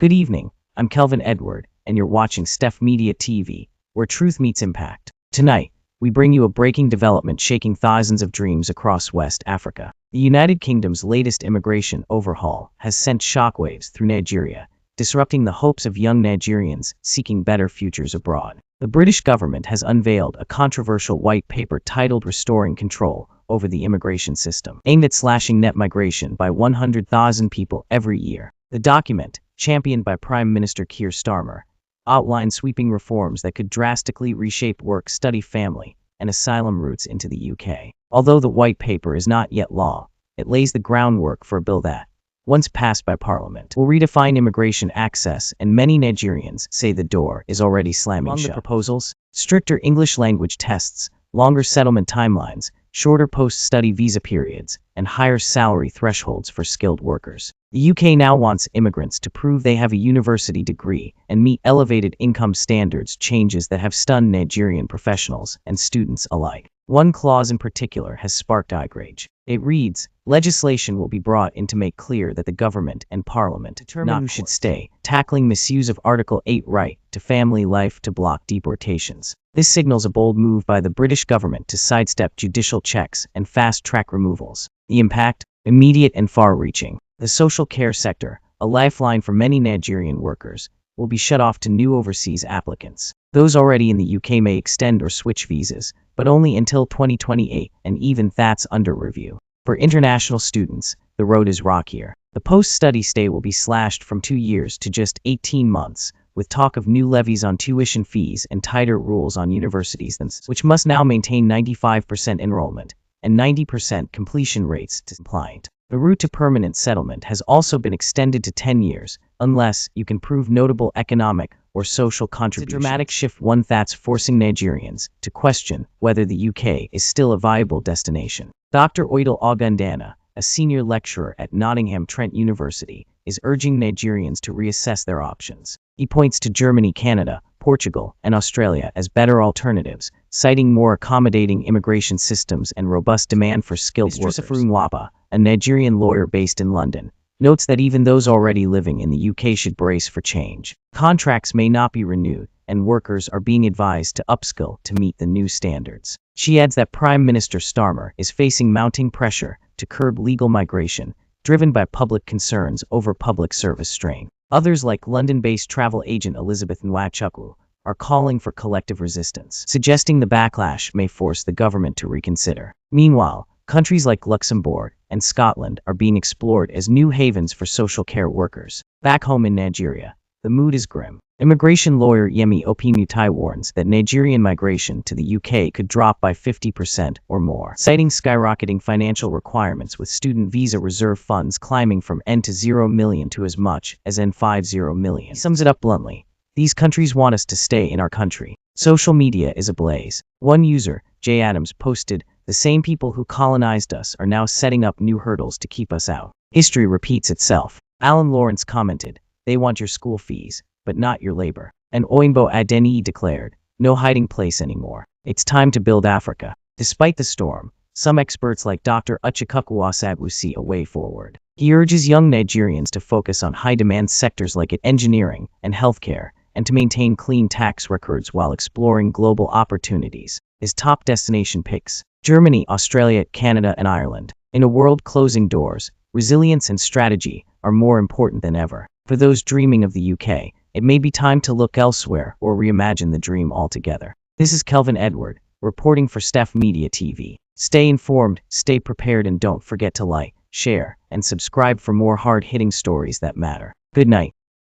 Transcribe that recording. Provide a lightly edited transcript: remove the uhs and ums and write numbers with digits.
Good evening, I'm Kelvin Edward, and you're watching Steph Media TV, where truth meets impact. Tonight, we bring you a breaking development shaking thousands of dreams across West Africa. The United Kingdom's latest immigration overhaul has sent shockwaves through Nigeria, disrupting the hopes of young Nigerians seeking better futures abroad. The British government has unveiled a controversial white paper titled Restoring Control over the Immigration System, aimed at slashing net migration by 100,000 people every year. The document, championed by Prime Minister Keir Starmer, outlines sweeping reforms that could drastically reshape work, study, family, and asylum routes into the UK. Although the white paper is not yet law, it lays the groundwork for a bill that, once passed by Parliament, will redefine immigration access, and many Nigerians say the door is already slamming shut. Among the proposals, stricter English language tests, longer settlement timelines, shorter post-study visa periods, and higher salary thresholds for skilled workers. The UK now wants immigrants to prove they have a university degree and meet elevated income standards, changes that have stunned Nigerian professionals and students alike. One clause in particular has sparked outrage. It reads, legislation will be brought in to make clear that the government and Parliament determine who should stay, tackling misuse of Article 8 right to family life to block deportations. This signals a bold move by the British government to sidestep judicial checks and fast-track removals. The impact? Immediate and far-reaching. The social care sector, a lifeline for many Nigerian workers, will be shut off to new overseas applicants. Those already in the UK may extend or switch visas, but only until 2028, and even that's under review. For international students, the road is rockier. The post-study stay will be slashed from 2 years to just 18 months, with talk of new levies on tuition fees and tighter rules on universities, which must now maintain 95% enrollment and 90% completion rates to compliant. The route to permanent settlement has also been extended to 10 years, unless you can prove notable economic or social contributions. It's a dramatic shift, one that's forcing Nigerians to question whether the UK is still a viable destination. Dr. Oidal Ogundana, a senior lecturer at Nottingham Trent University, is urging Nigerians to reassess their options. He points to Germany, Canada, Portugal, and Australia as better alternatives, citing more accommodating immigration systems and robust demand for skilled workers. Wapa, a Nigerian lawyer based in London, notes that even those already living in the UK should brace for change. Contracts may not be renewed, and workers are being advised to upskill to meet the new standards. She adds that Prime Minister Starmer is facing mounting pressure to curb legal migration, driven by public concerns over public service strain. Others, like London-based travel agent Elizabeth Nwachukwu, are calling for collective resistance, suggesting the backlash may force the government to reconsider. Meanwhile, countries like Luxembourg and Scotland are being explored as new havens for social care workers. Back home in Nigeria, the mood is grim. Immigration lawyer Yemi Opimutai warns that Nigerian migration to the UK could drop by 50% or more, citing skyrocketing financial requirements, with student visa reserve funds climbing from N to 0 million to as much as N50 million. He sums it up bluntly: these countries want us to stay in our country. Social media is ablaze. One user, J. Adams, posted, "The same people who colonized us are now setting up new hurdles to keep us out. History repeats itself." Alan Lawrence commented, "They want your school fees, but not your labor." And Oyinbo Adeniyi declared, "No hiding place anymore. It's time to build Africa." Despite the storm, some experts like Dr. Uchikuku Osagwu see a way forward. He urges young Nigerians to focus on high-demand sectors like engineering and healthcare, and to maintain clean tax records while exploring global opportunities. His top destination picks: Germany, Australia, Canada, and Ireland. In a world closing doors, resilience and strategy are more important than ever. For those dreaming of the UK, it may be time to look elsewhere or reimagine the dream altogether. This is Kelvin Edward, reporting for Steph Media TV. Stay informed, stay prepared, and don't forget to like, share, and subscribe for more hard-hitting stories that matter. Good night.